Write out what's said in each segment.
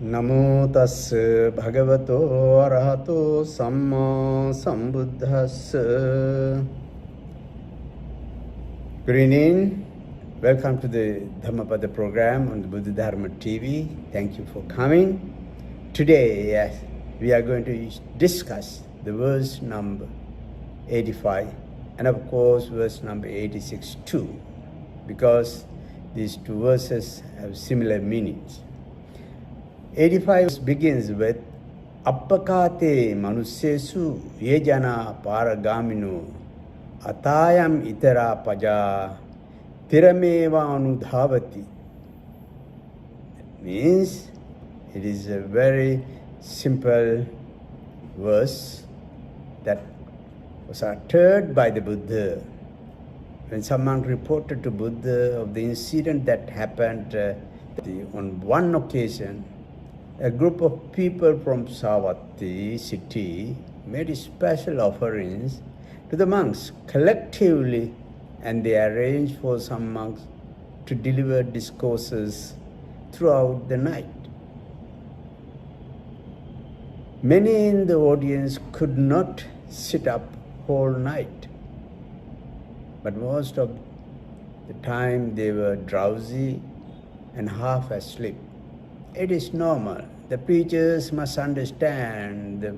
Namo tassa bhagavato arahato samma sambuddhassa. Good evening. Welcome to the Dhammapada program on the Buddha Dharma TV. Thank you for coming. Today, we are going to discuss the verse number 85 and of course verse number 86 too, because these two verses have similar meanings. 85 begins with Appakate manussesu yejana paragamino atayam itara paja tirameva anudhavati. It means it is a very simple verse that was uttered by the Buddha when someone reported to Buddha of the incident that happened on one occasion. A group of people from Savatthi city made special offerings to the monks collectively, and they arranged for some monks to deliver discourses throughout the night. Many in the audience could not sit up whole night, but most of the time they were drowsy and half asleep. It is normal. The preachers must understand the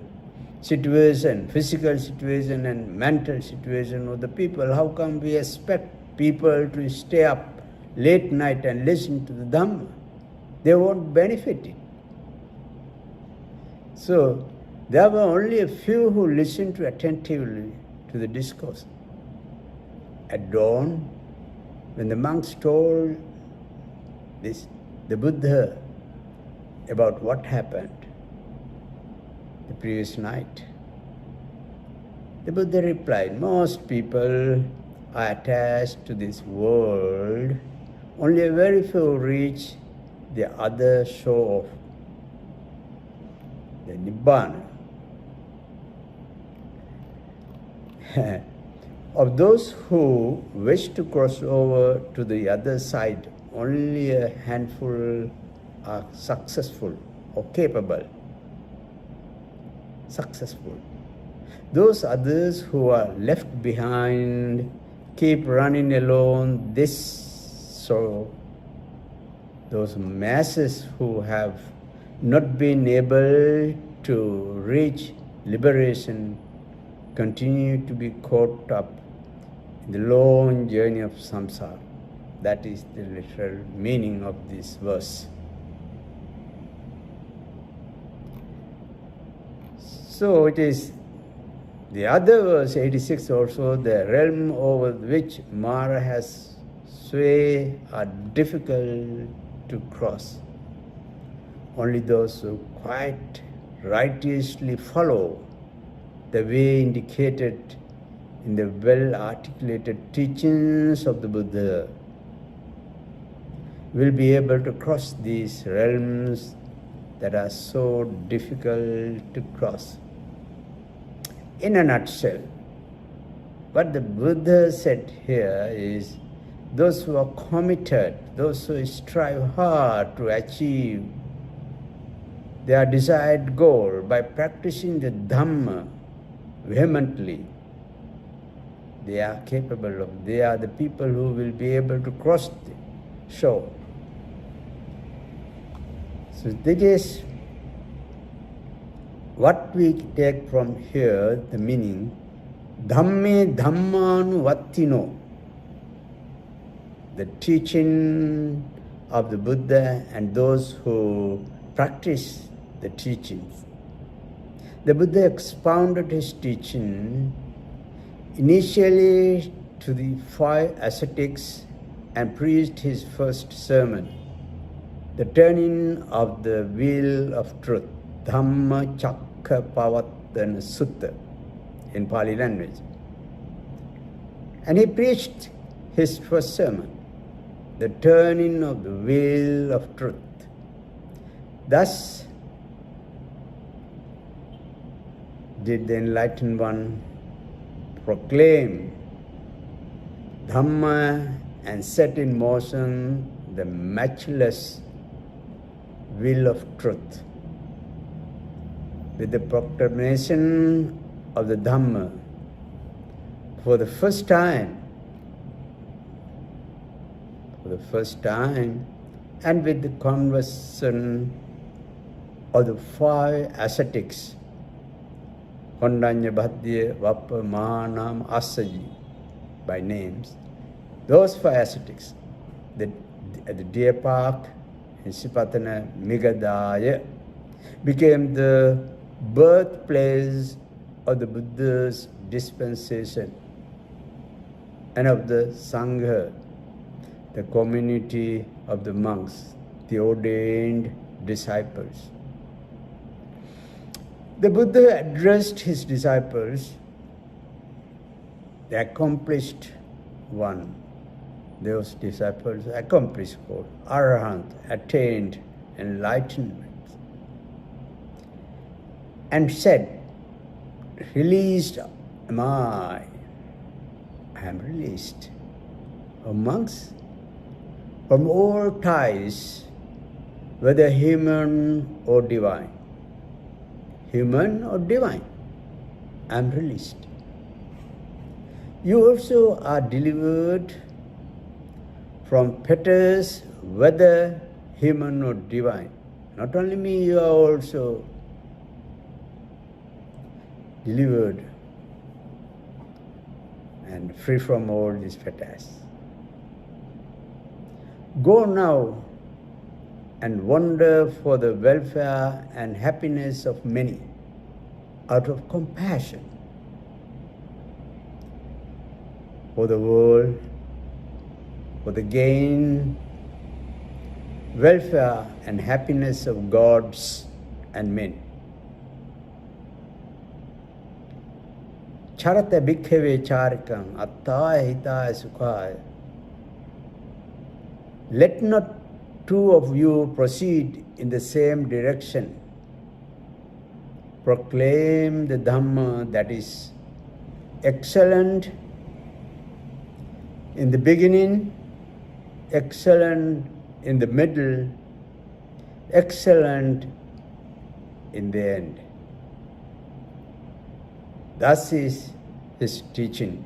situation, physical situation and mental situation of the people. How come we expect people to stay up late night and listen to the Dhamma? They won't benefit it. So there were only a few who listened attentively to the discourse. At dawn, when the monks told the Buddha about what happened the previous night, the Buddha replied, most people are attached to this world. Only a very few reach the other shore of the Nibbana. Of those who wish to cross over to the other side, only a handful are successful or capable. Successful. Those others who are left behind keep running alone. So those masses who have not been able to reach liberation continue to be caught up in the long journey of samsara. That is the literal meaning of this verse. So it is the other verse, 86 also, the realm over which Mara has sway are difficult to cross. Only those who quite righteously follow the way indicated in the well-articulated teachings of the Buddha will be able to cross these realms that are so difficult to cross. In a nutshell, what the Buddha said here is those who are committed, those who strive hard to achieve their desired goal by practicing the Dhamma vehemently, they are capable of, they are the people who will be able to cross the shore. So that is what we take from here, the meaning, Dhamme Dhammanuvattino, the teaching of the Buddha and those who practice the teachings. The Buddha expounded his teaching initially to the 5 ascetics and preached his first sermon, the turning of the wheel of truth, Dhamma Chakka Pavattana Sutta in Pali language. And he preached his first sermon, the turning of the wheel of truth. Thus did the enlightened one proclaim Dhamma and set in motion the matchless will of truth. With the proclamation of the Dhamma, for the first time, and with the conversion of the 5 ascetics, Kondanya, Bhadya, Vappa, Manam, Asaji, by names, those 5 ascetics, at the deer park in Sipatana, Migadaya, became the birthplace of the Buddha's dispensation and of the Sangha, the community of the monks, the ordained disciples. The Buddha addressed his disciples, the accomplished one. Those disciples accomplished for Arahant, attained enlightenment, and said, released am I am released, O monks, from all ties, whether human or divine. Human or divine, I am released. You also are delivered from fetters, whether human or divine. Not only me, you are also delivered and free from all these fetters. Go now and wander for the welfare and happiness of many, out of compassion for the world, for the gain, welfare and happiness of gods and men. Charata bhikkhave charikam attaya hitaya sukhaya. Let not 2 of you proceed in the same direction. Proclaim the Dhamma that is excellent in the beginning, excellent in the middle, excellent in the end. Thus is his teaching,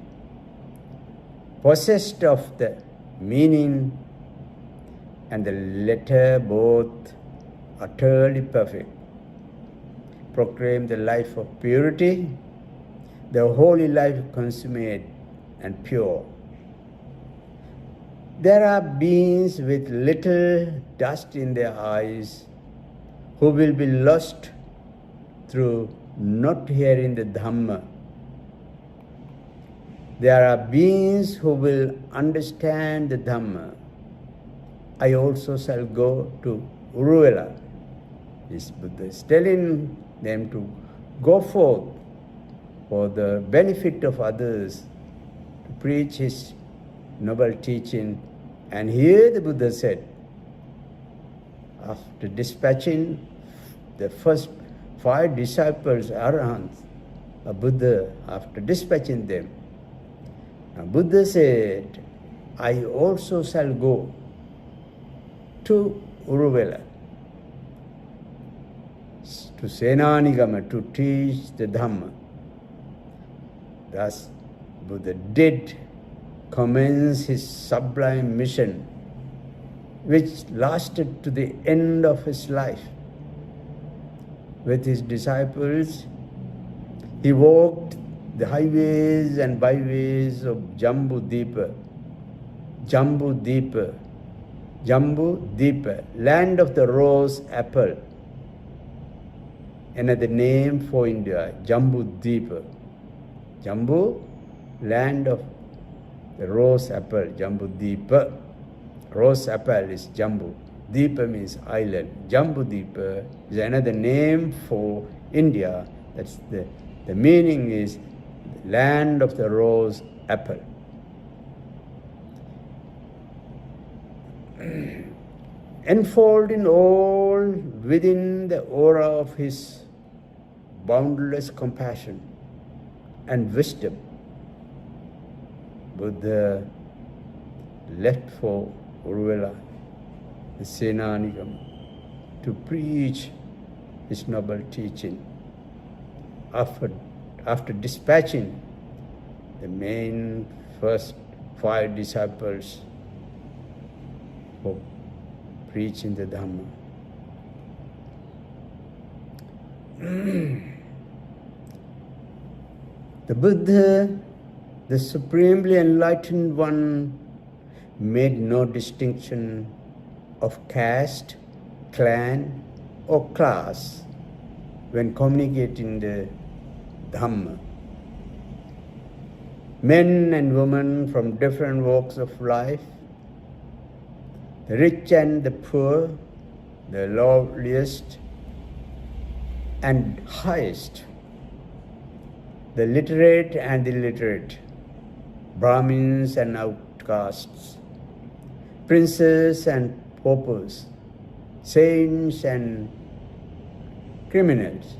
possessed of the meaning and the letter, both utterly perfect. Proclaim the life of purity, the holy life consummate and pure. There are beings with little dust in their eyes who will be lost through not hearing the Dhamma. There are beings who will understand the Dhamma. I also shall go to Uruvela. This Buddha is telling them to go forth for the benefit of others, to preach his noble teaching. And here the Buddha said, after dispatching the first 5 disciples, Arahants, a Buddha, after dispatching them, Buddha said, I also shall go to Uruvela, to Senanigama, to teach the Dhamma. Thus, Buddha did commence his sublime mission, which lasted to the end of his life. With his disciples, he walked the highways and byways of Jambu Deepa, land of the rose apple. Another name for India, Jambu Deepa. Jambu, land of the rose apple, Jambu Deepa. Rose apple is Jambu. Deepa means island. Jambu Deepa is another name for India. That's the meaning is land of the rose apple. Enfolding all within the aura of his boundless compassion and wisdom, Buddha left for Uruvela, the Senanigam, to preach his noble teaching. After dispatching the main first 5 disciples for preaching the Dhamma. The Buddha, the supremely enlightened one, made no distinction of caste, clan, or class when communicating the Dhamma. Men and women from different walks of life, the rich and the poor, the lowliest and highest, the literate and illiterate, Brahmins and outcasts, princes and paupers, saints and criminals,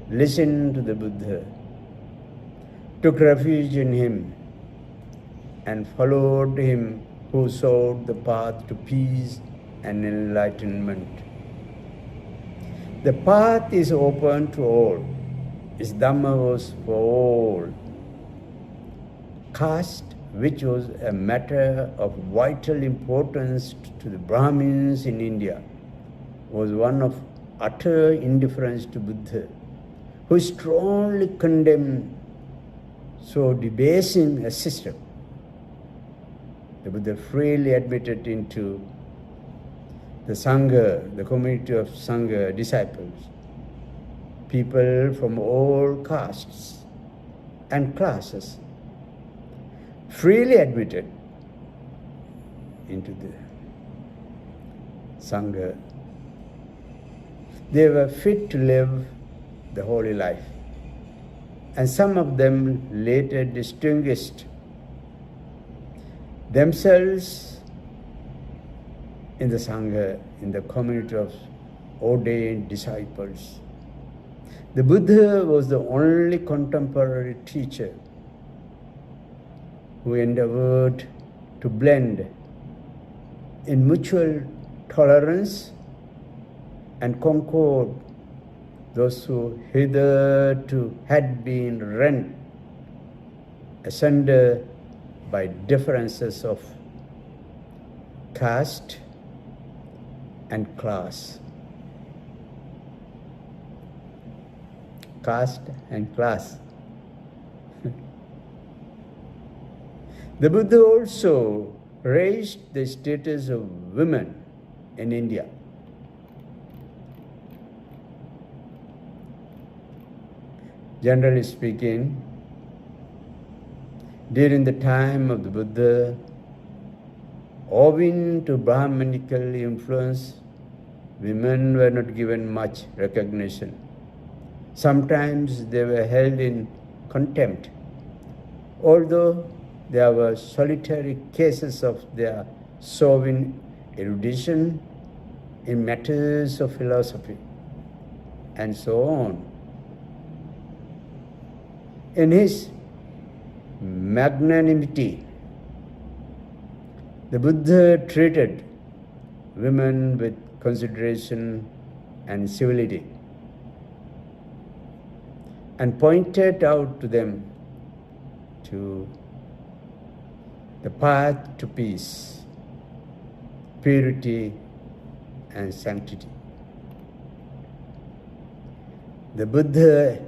listened to the Buddha, took refuge in him, and followed him who showed the path to peace and enlightenment. The path is open to all. His Dhamma was for all. Caste, which was a matter of vital importance to the Brahmins in India, was one of utter indifference to Buddha, who strongly condemned so debasing a system. The Buddha freely admitted into the Sangha, the community of Sangha disciples, people from all castes and classes, freely admitted into the Sangha. They were fit to live the holy life, and some of them later distinguished themselves in the Sangha, in the community of ordained disciples. The Buddha was the only contemporary teacher who endeavored to blend in mutual tolerance and concord those who hitherto had been rent asunder by differences of caste and class. Caste and class. The Buddha also raised the status of women in India. Generally speaking, during the time of the Buddha, owing to Brahmanical influence, women were not given much recognition. Sometimes they were held in contempt, although there were solitary cases of their showing erudition in matters of philosophy, and so on. In his magnanimity, the Buddha treated women with consideration and civility, and pointed out to them to the path to peace, purity, and sanctity. The Buddha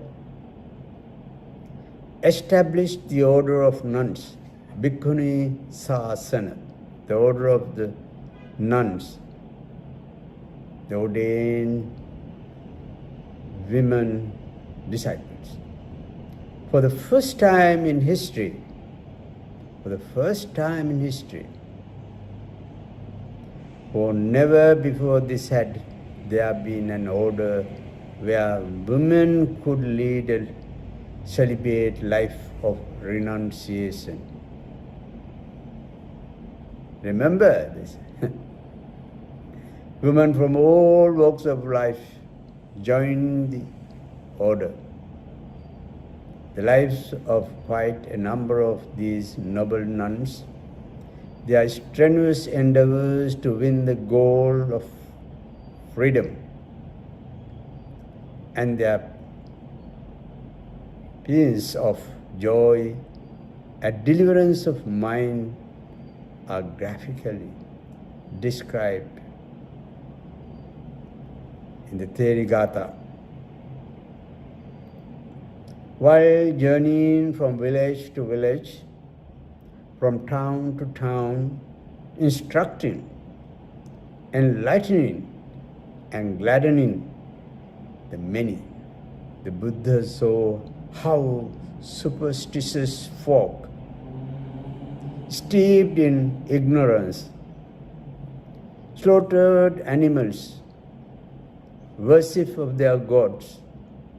established the order of nuns, Bhikkhuni Sasana, the order of the nuns, the ordained women disciples. For the first time in history, for never before this had there been an order where women could lead a celibate life of renunciation. Remember this. Women from all walks of life joined the order. The lives of quite a number of these noble nuns, their strenuous endeavors to win the goal of freedom, and their peace of joy and deliverance of mind are graphically described in the Therigatha. While journeying from village to village, from town to town, instructing, enlightening, and gladdening the many, the Buddha saw how superstitious folk, steeped in ignorance, slaughtered animals, worship of their gods.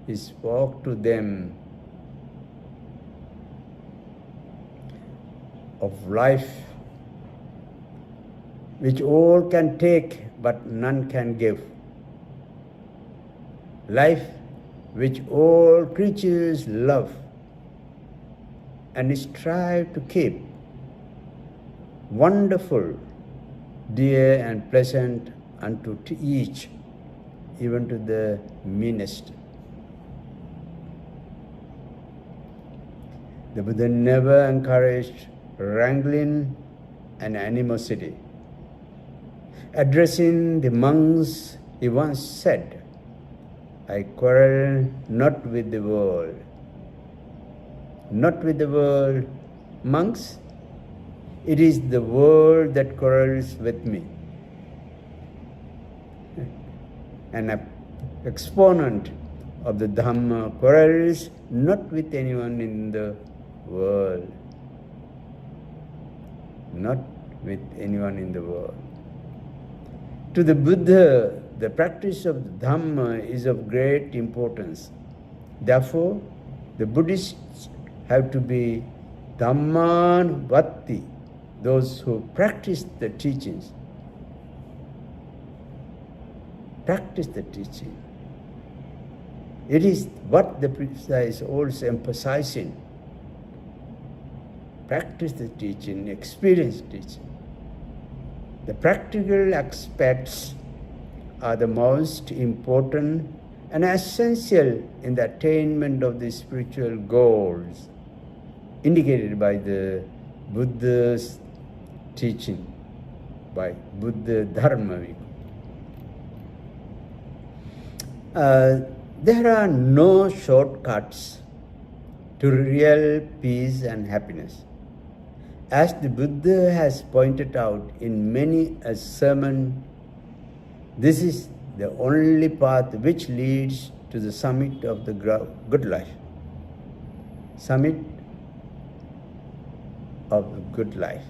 He spoke to them of life which all can take but none can give. Life which all creatures love and strive to keep, wonderful, dear and pleasant unto each, even to the meanest. The Buddha never encouraged wrangling and animosity. Addressing the monks, he once said, "I quarrel not with the world." Not with the world, monks, it is the world that quarrels with me. An exponent of the Dhamma quarrels not with anyone in the world. Not with anyone in the world. To the Buddha, the practice of the Dhamma is of great importance. Therefore, the Buddhists have to be Dhammanvatti, those who practice the teachings. Practice the teaching. It is what the Buddha is also emphasizing. Practice the teaching, experience teaching. The practical aspects are the most important and essential in the attainment of the spiritual goals indicated by the Buddha's teaching, by Buddha Dharma. There are no shortcuts to real peace and happiness. As the Buddha has pointed out in many a sermon, this is the only path which leads to the summit of the good life. Summit of the good life,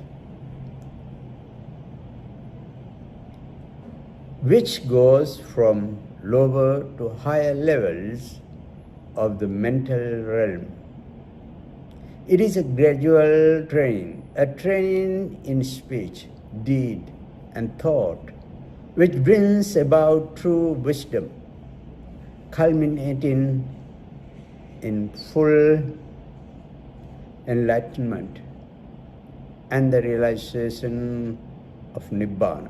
which goes from lower to higher levels of the mental realm. It is a gradual training, a training in speech, deed, and thought, which brings about true wisdom, culminating in full enlightenment and the realization of Nibbana.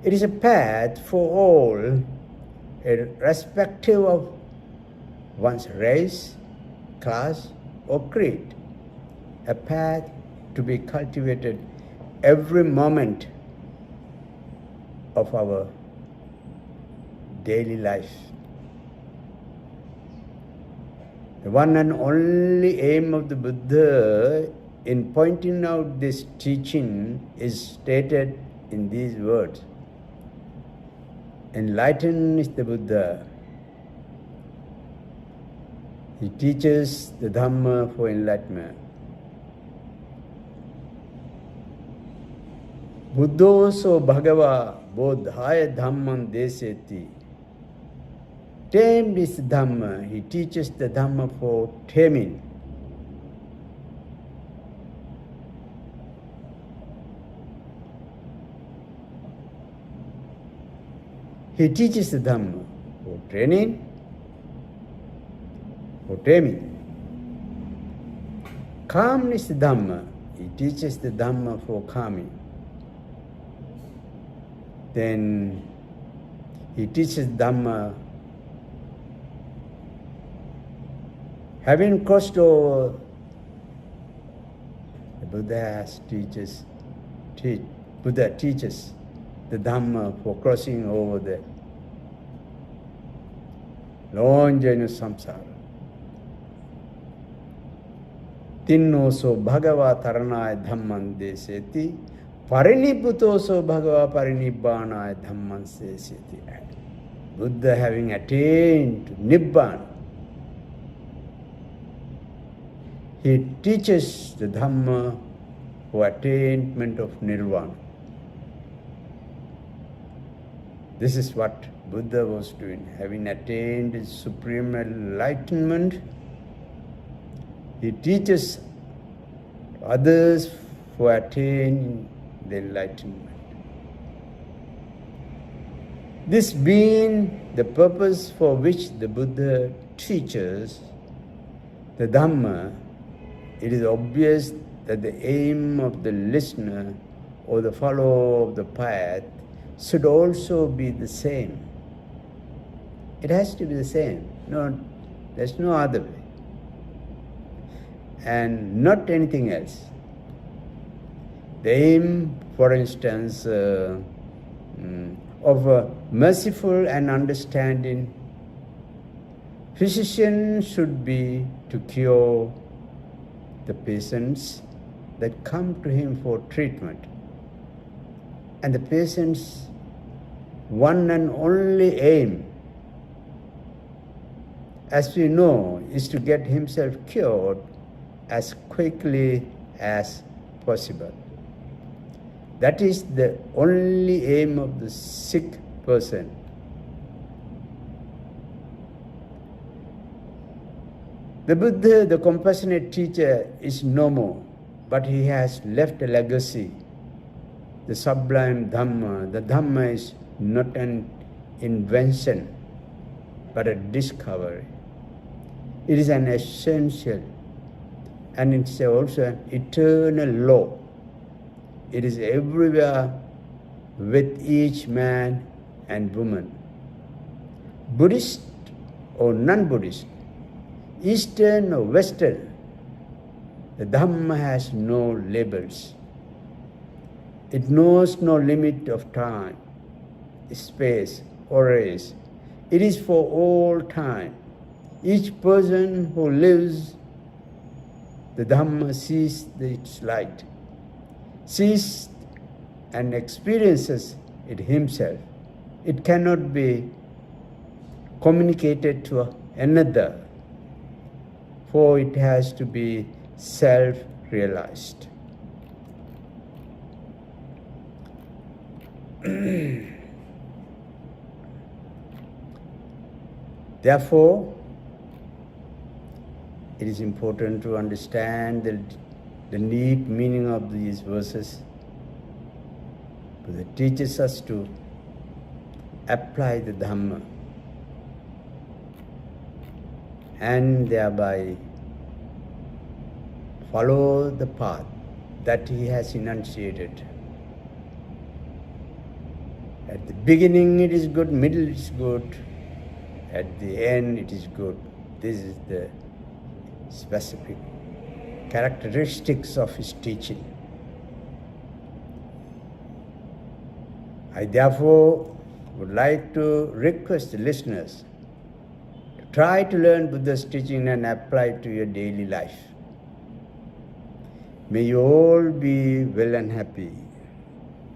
It is a path for all, irrespective of one's race, class, or creed, a path to be cultivated every moment of our daily life. The one and only aim of the Buddha in pointing out this teaching is stated in these words. Enlightened is the Buddha. He teaches the Dhamma for enlightenment. Buddhoso Bhagava Bodhaya Dhamman Deseti. Tamed is Dhamma. He teaches the Dhamma for taming. He teaches the Dhamma for training, for taming. Calmness Dhamma. He teaches the Dhamma for calming. Then He teaches Dhamma. Having crossed over, the Buddha teaches the Dhamma for crossing over the long journey of samsara. Tinnoso bhagava taranaya dhamman deseti, pariniputoso bhagava parinibbanaya dhamman deseti. Buddha, having attained Nibbana, he teaches the Dhamma for attainment of Nirvana. This is what Buddha was doing. Having attained his supreme enlightenment, he teaches others for attaining the enlightenment. This being the purpose for which the Buddha teaches the Dhamma, it is obvious that the aim of the listener or the follower of the path should also be the same. It has to be the same. No, there's no other way. And not anything else. The aim, for instance, of a merciful and understanding physician should be to cure the patients that come to him for treatment. And the patient's one and only aim, as we know, is to get himself cured as quickly as possible. That is the only aim of the sick person. The Buddha, the compassionate teacher, is no more, but he has left a legacy, the sublime Dhamma. The Dhamma is not an invention, but a discovery. It is an essential, and it's also an eternal law. It is everywhere with each man and woman. Buddhist or non-Buddhist, Eastern or Western, the Dhamma has no labels. It knows no limit of time, space, or race. It is for all time. Each person who lives the Dhamma sees its light, sees and experiences it himself. It cannot be communicated to another, for it has to be self-realized. Therefore, it is important to understand the deep meaning of these verses. Because it teaches us to apply the Dhamma and thereby follow the path that he has enunciated. At the beginning it is good, middle it is good, at the end it is good. This is the specific characteristics of his teaching. I therefore would like to request the listeners to try to learn Buddha's teaching and apply it to your daily life. May you all be well and happy.